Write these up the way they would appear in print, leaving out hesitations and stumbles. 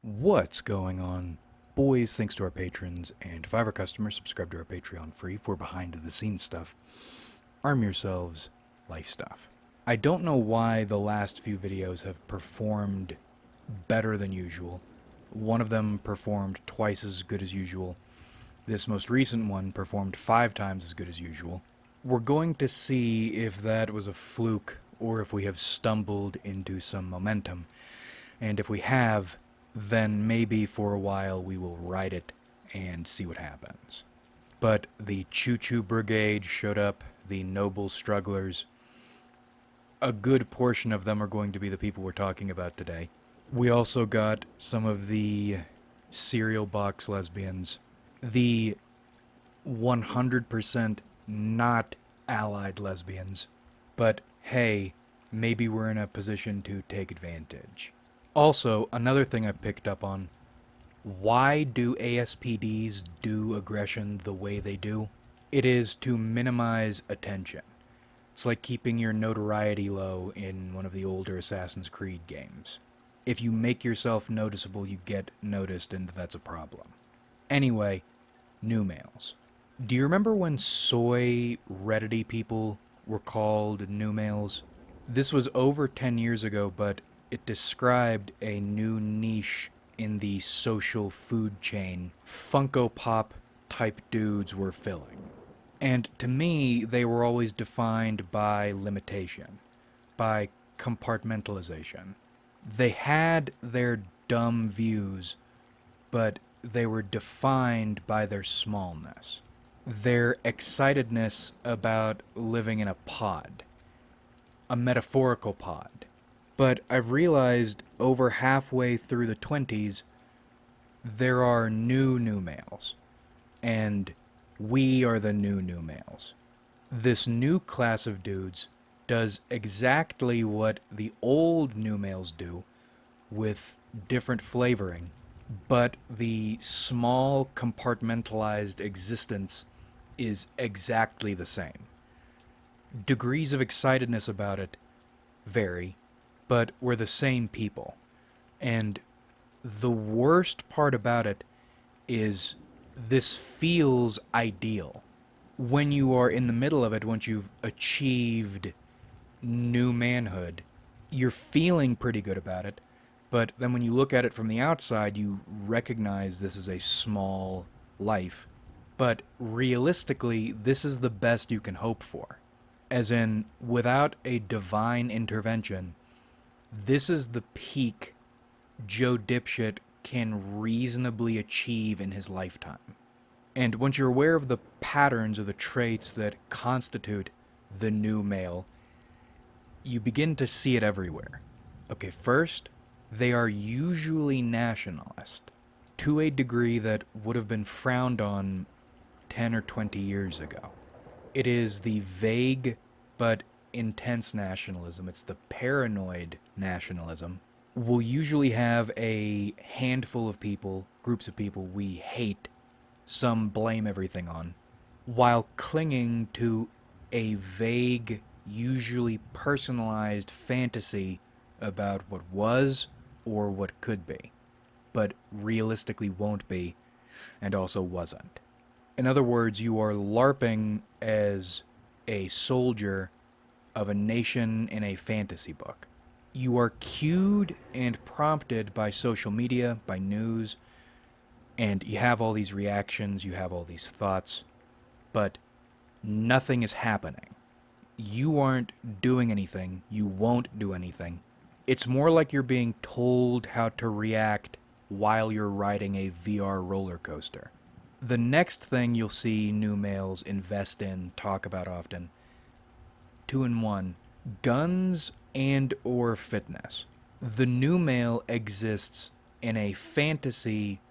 What's going on? Boys, thanks to our patrons and Fiverr customers, subscribe to our Patreon free for behind the scenes stuff. Arm yourselves, life stuff. I don't know why the last few videos have performed better than usual. One of them performed twice as good as usual. This most recent one performed 5 times as good as usual. We're going to see if that was a fluke or if we have stumbled into some momentum. And if we have, then maybe for a while we will ride it and see what happens. But the Choo Choo Brigade showed up, the noble strugglers. A good portion of them are going to be the people we're talking about today. We also got some of the cereal box lesbians, the 100% not allied lesbians. But hey, maybe we're in a position to take advantage. Also, another thing I picked up on, why do ASPDs do aggression the way they do? It is to minimize attention. It's like keeping your notoriety low in one of the older Assassin's Creed games. If you make yourself noticeable, you get noticed, and that's a problem. Anyway, new males. Do you remember when soy Reddity people were called new males? This was over 10 years ago, but it described a new niche in the social food chain Funko Pop type dudes were filling. And to me, they were always defined by limitation, by compartmentalization. They had their dumb views, but they were defined by their smallness, their excitedness about living in a pod, a metaphorical pod. But I've realized over halfway through the 20s, there are new males. And we are the new males. This new class of dudes does exactly what the old new males do, with different flavoring. But the small compartmentalized existence is exactly the same. Degrees of excitedness about it vary, but we're the same people. And the worst part about it is this feels ideal. When you are in the middle of it, once you've achieved new manhood, you're feeling pretty good about it. But then when you look at it from the outside, you recognize this is a small life. But realistically, this is the best you can hope for. As in, without a divine intervention, this is the peak Joe Dipshit can reasonably achieve in his lifetime. And once you're aware of the patterns or the traits that constitute the new male, you begin to see it everywhere. Okay, first, they are usually nationalist, to a degree that would have been frowned on 10 or 20 years ago. It is the vague but intense nationalism. It's the paranoid nationalism. We'll usually have a handful of people, groups of people we hate, some blame everything on, while clinging to a vague, usually personalized fantasy about what was or what could be, but realistically won't be, and also wasn't. In other words, you are LARPing as a soldier of a nation in a fantasy book. You are cued and prompted by social media, by news, and you have all these reactions, you have all these thoughts, but nothing is happening. You aren't doing anything, you won't do anything. It's more like you're being told how to react while you're riding a VR roller coaster. The next thing you'll see new males invest in, talk about often, 2 in 1, guns and or fitness. The new male exists in a fantasy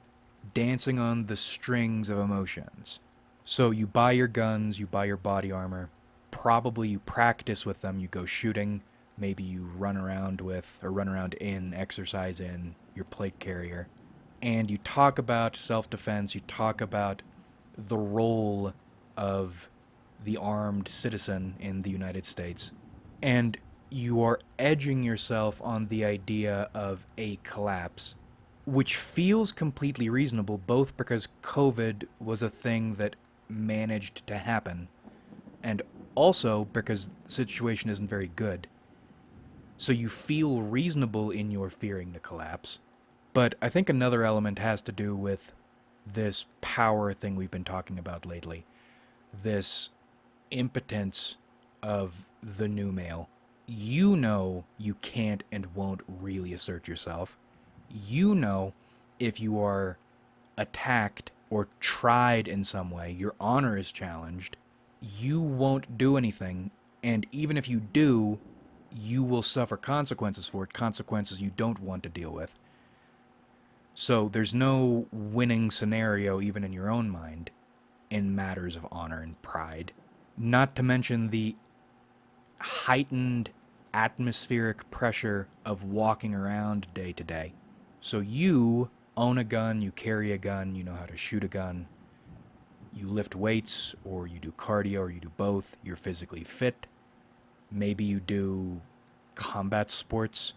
dancing on the strings of emotions. So you buy your guns, you buy your body armor, probably you practice with them, you go shooting, maybe you run around in, exercise in your plate carrier, and you talk about self-defense, you talk about the role of the armed citizen in the United States, and you are edging yourself on the idea of a collapse which feels completely reasonable, both because COVID was a thing that managed to happen, and also because the situation isn't very good. So you feel reasonable in your fearing the collapse. But I think another element has to do with this power thing we've been talking about lately. This impotence of the new male. You know you can't and won't really assert yourself. You know if you are attacked or tried in some way, your honor is challenged, you won't do anything. And even if you do, you will suffer consequences for it, consequences you don't want to deal with. So there's no winning scenario, even in your own mind, in matters of honor and pride. Not to mention the heightened atmospheric pressure of walking around day to day. So you own a gun, you carry a gun, you know how to shoot a gun, you lift weights, or you do cardio, or you do both, you're physically fit. Maybe you do combat sports.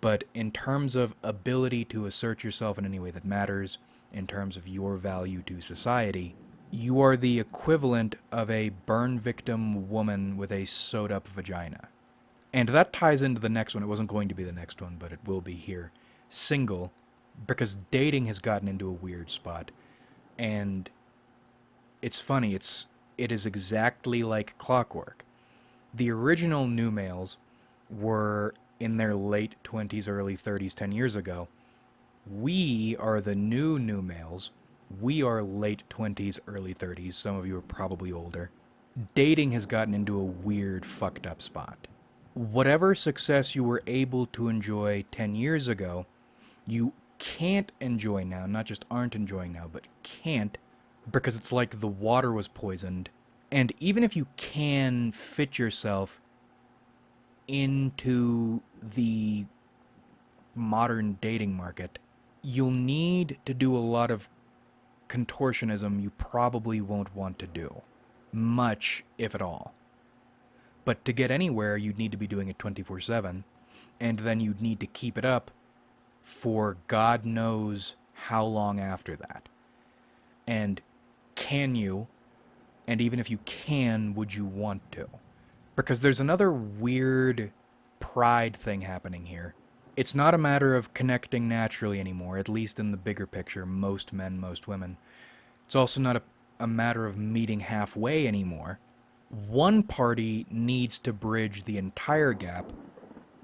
But in terms of ability to assert yourself in any way that matters, in terms of your value to society, you are the equivalent of a burn victim woman with a sewed up vagina. And that ties into the next one. It wasn't going to be the next one, but it will be here. Single, because dating has gotten into a weird spot. And it's funny, it is exactly like clockwork. The original new males were in their late 20s, early 30s 10 years ago. We are the new males. We are late 20s, early 30s. Some of you are probably older. Dating has gotten into a weird, fucked up spot. Whatever success you were able to enjoy 10 years ago, you can't enjoy now. Not just aren't enjoying now, but can't, because it's like the water was poisoned. And even if you can fit yourself into the modern dating market, you'll need to do a lot of contortionism you probably won't want to do. Much, if at all. But to get anywhere, you'd need to be doing it 24/7, and then you'd need to keep it up for God knows how long after that. And can you, and even if you can, would you want to? Because there's another weird pride thing happening here. It's not a matter of connecting naturally anymore, at least in the bigger picture, most men, most women. It's also not a matter of meeting halfway anymore. One party needs to bridge the entire gap,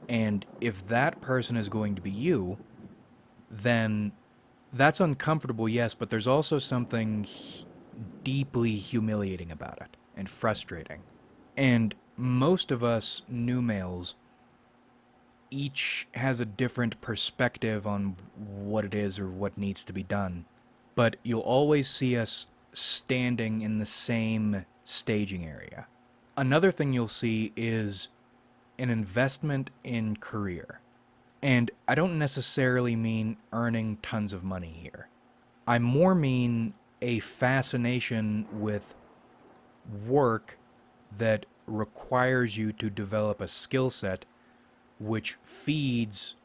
and if that person is going to be you, then that's uncomfortable, yes, but there's also something deeply humiliating about it and frustrating. And most of us new males each has a different perspective on what it is or what needs to be done. But you'll always see us standing in the same staging area. Another thing you'll see is an investment in career. And I don't necessarily mean earning tons of money here. I more mean a fascination with work that requires you to develop a skill set which feeds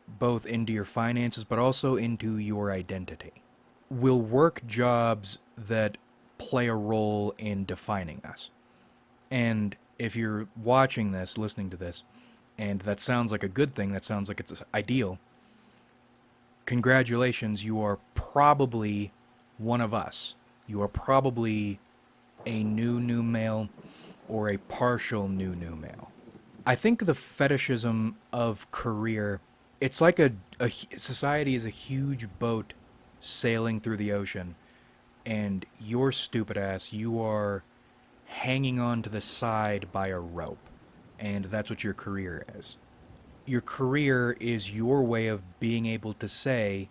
both into your finances but also into your identity. We'll work jobs that play a role in defining us. And if you're watching this, listening to this, and that sounds like a good thing, that sounds like it's ideal, congratulations, you are probably one of us. You are probably a new male or a partial new male. I think the fetishism of career, it's like a society is a huge boat sailing through the ocean, and your stupid ass, you are hanging on to the side by a rope, and that's what your career is. Your career is your way of being able to say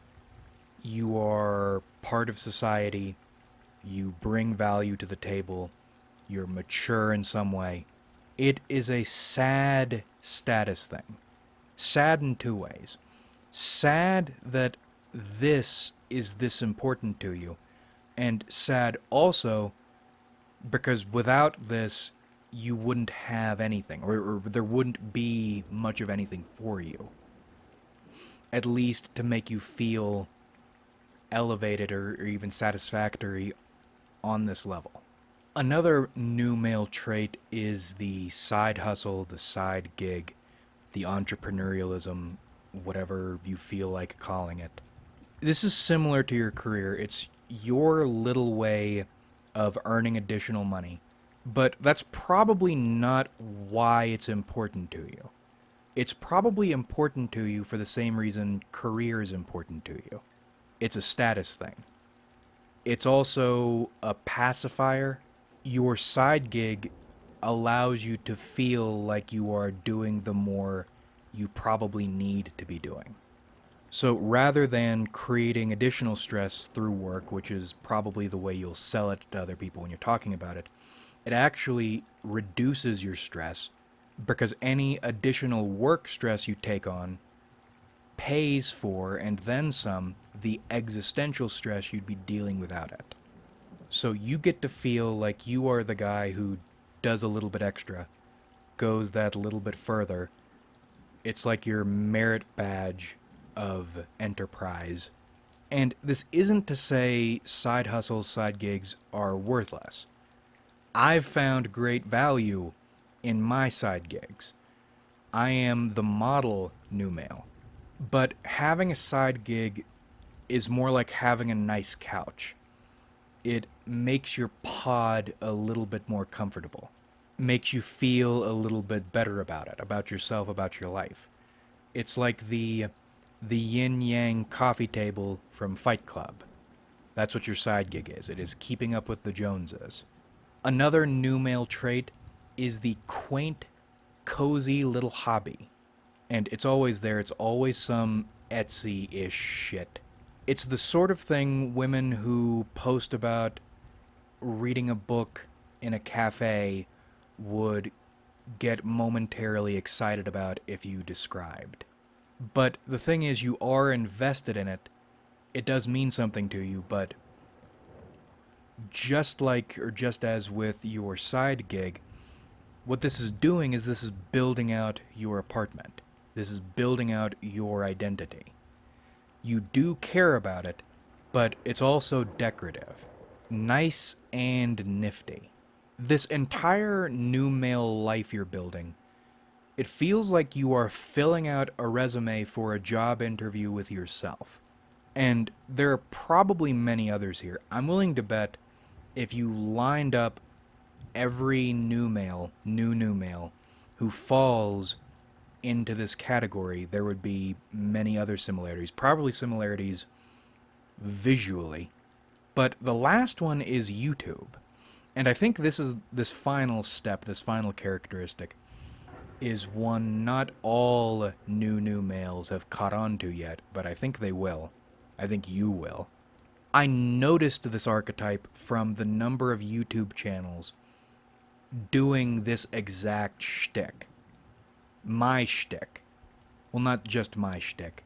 you are part of society, you bring value to the table, you're mature in some way. It is a sad status thing. Sad in two ways. Sad that this is this important to you, and sad also because without this, you wouldn't have anything, or there wouldn't be much of anything for you. at least to make you feel elevated or even satisfactory on this level. Another new male trait is the side hustle, the side gig, the entrepreneurialism, whatever you feel like calling it. This is similar to your career. It's your little way of earning additional money, but that's probably not why it's important to you. It's probably important to you for the same reason career is important to you. It's a status thing. It's also a pacifier. Your side gig allows you to feel like you are doing the more you probably need to be doing. So rather than creating additional stress through work, which is probably the way you'll sell it to other people when you're talking about it, it actually reduces your stress because any additional work stress you take on pays for, and then some, the existential stress you'd be dealing without it. So you get to feel like you are the guy who does a little bit extra, goes that little bit further. It's like your merit badge of enterprise. And this isn't to say side hustles, side gigs are worthless. I've found great value in my side gigs. I am the model new male. But having a side gig is more like having a nice couch. It makes your pod a little bit more comfortable. Makes you feel a little bit better about it, about yourself, about your life. It's like the yin yang coffee table from Fight Club. That's what your side gig is. It is keeping up with the Joneses. Another new male trait is the quaint, cozy little hobby. And it's always there. It's always some Etsy-ish shit. It's the sort of thing women who post about reading a book in a cafe would get momentarily excited about if you described. But the thing is, you are invested in it. It does mean something to you, but just like, or just as with your side gig, what this is doing is this is building out your apartment. This is building out your identity. You do care about it, but it's also decorative. Nice and nifty. This entire new male life you're building, it feels like you are filling out a resume for a job interview with yourself. And there are probably many others here. I'm willing to bet if you lined up every new male who falls into this category, there would be many other similarities, probably similarities visually. But the last one is YouTube. And I think this final step, this final characteristic, is one not all new males have caught on to yet, but I think they will. I think you will. I noticed this archetype from the number of YouTube channels doing this exact shtick. My shtick. Well, not just my shtick.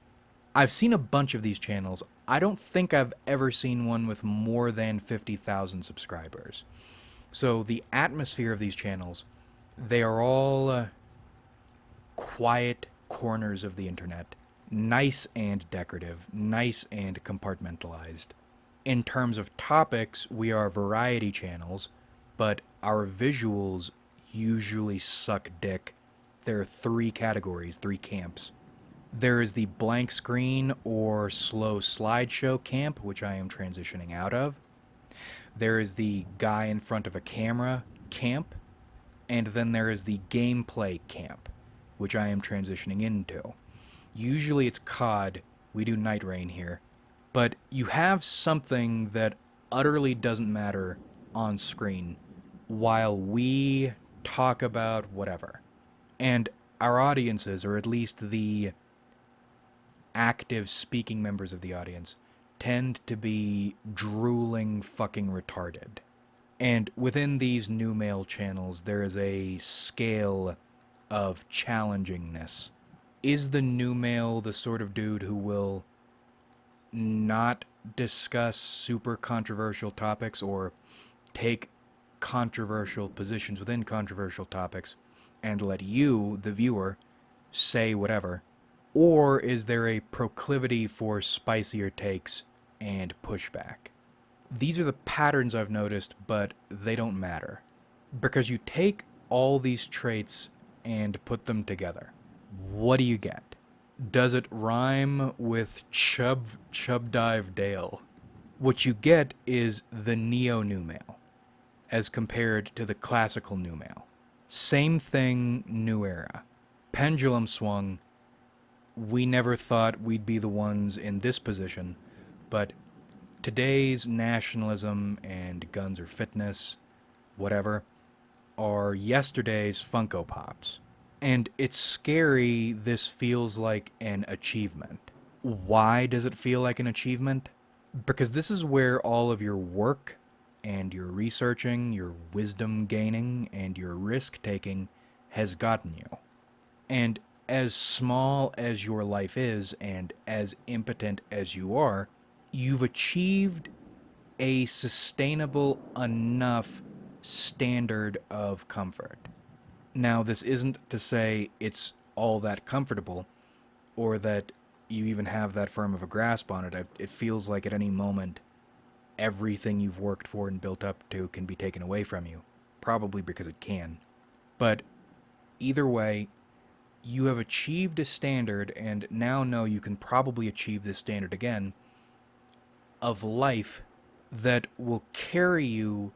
I've seen a bunch of these channels. I don't think I've ever seen one with more than 50,000 subscribers. So the atmosphere of these channels, they are all quiet corners of the internet. Nice and decorative, nice and compartmentalized. In terms of topics, we are variety channels, but our visuals usually suck dick. There are 3 categories, 3 camps. There is the blank screen or slow slideshow camp, which I am transitioning out of. There is the guy in front of a camera camp. And then there is the gameplay camp, which I am transitioning into. Usually it's COD. We do Night Rain here. But you have something that utterly doesn't matter on screen while we talk about whatever. And our audiences, or at least the active speaking members of the audience, tend to be drooling fucking retarded. And within these new male channels, there is a scale of challengingness. Is the new male the sort of dude who will not discuss super controversial topics or take controversial positions within controversial topics and let you, the viewer, say whatever? Or is there a proclivity for spicier takes and pushback? These are the patterns I've noticed, but they don't matter. Because you take all these traits and put them together. What do you get? Does it rhyme with Chub Dive Dale? What you get is the neo-new male, as compared to the classical new male. Same thing, new era. Pendulum swung. We never thought we'd be the ones in this position, but today's nationalism and guns or fitness, whatever, are yesterday's Funko Pops. And it's scary this feels like an achievement. Why does it feel like an achievement? Because this is where all of your work and your researching, your wisdom gaining, and your risk taking has gotten you. And as small as your life is, and as impotent as you are, you've achieved a sustainable enough standard of comfort. Now, this isn't to say it's all that comfortable, or that you even have that firm of a grasp on it. It feels like at any moment, everything you've worked for and built up to can be taken away from you. Probably because it can. But either way, you have achieved a standard, and now know you can probably achieve this standard again, of life that will carry you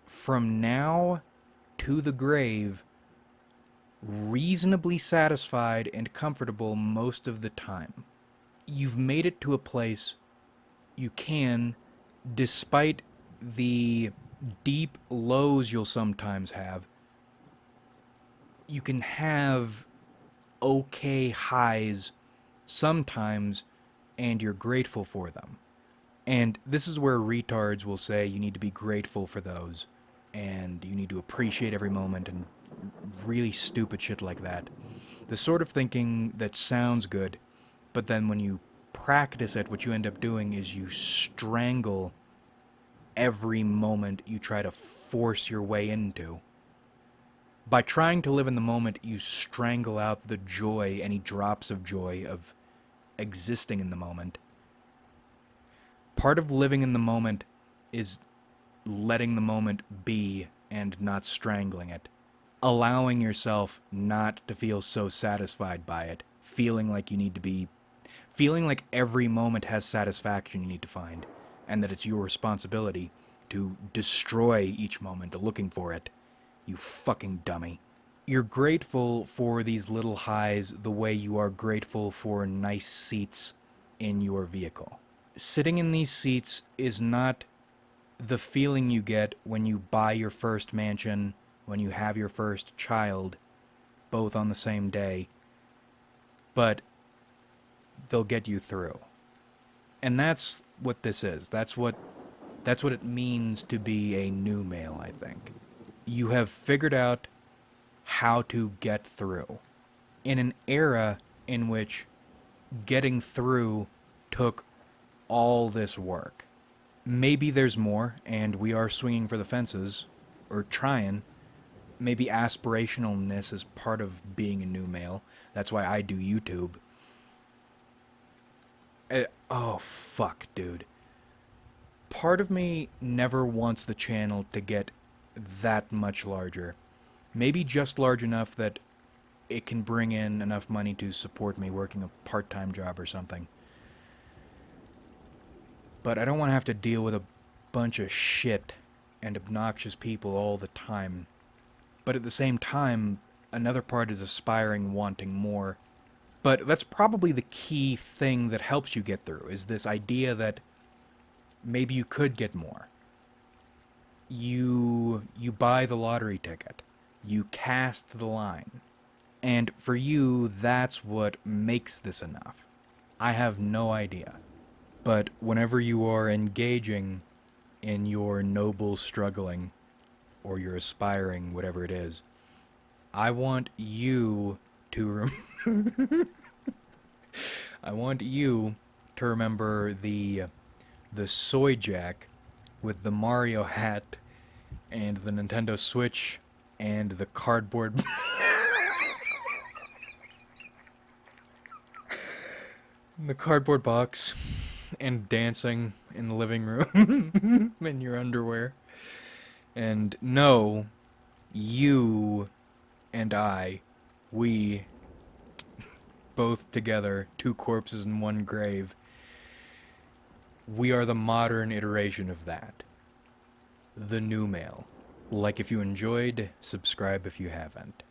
from now to the grave reasonably satisfied and comfortable most of the time. You've made it to a place you can, despite the deep lows you'll sometimes have, you can have okay highs sometimes, and you're grateful for them. And this is where retards will say you need to be grateful for those, and you need to appreciate every moment, and really stupid shit like that. The sort of thinking that sounds good, but then when you practice it, what you end up doing is you strangle every moment you try to force your way into. By trying to live in the moment, you strangle out the joy, any drops of joy of existing in the moment. Part of living in the moment is letting the moment be and not strangling it. Allowing yourself not to feel so satisfied by it. Feeling like every moment has satisfaction you need to find, and that it's your responsibility to destroy each moment looking for it. You fucking dummy. You're grateful for these little highs the way you are grateful for nice seats in your vehicle. Sitting in these seats is not the feeling you get when you buy your first mansion, when you have your first child, both on the same day, but they'll get you through. And that's what this is. That's what it means to be a new male, I think. You have figured out how to get through. In an era in which getting through took all this work. Maybe there's more, and we are swinging for the fences, or trying. Maybe aspirationalness is part of being a new male. That's why I do YouTube. Oh, fuck, dude. Part of me never wants the channel to get that much larger. Maybe just large enough that it can bring in enough money to support me working a part-time job or something. But I don't want to have to deal with a bunch of shit and obnoxious people all the time. But at the same time, another part is aspiring, wanting more. But that's probably the key thing that helps you get through, is this idea that maybe you could get more. You buy the lottery ticket. You cast the line. And for you, that's what makes this enough. I have no idea. But whenever you are engaging in your noble struggling, or your aspiring, whatever it is, I want you to I want you to remember the soy jack with the Mario hat and the Nintendo Switch and the cardboard the cardboard box and dancing in the living room in your underwear. And no, you and I, we, both together, two corpses in one grave, we are the modern iteration of that. The new male. Like if you enjoyed, subscribe if you haven't.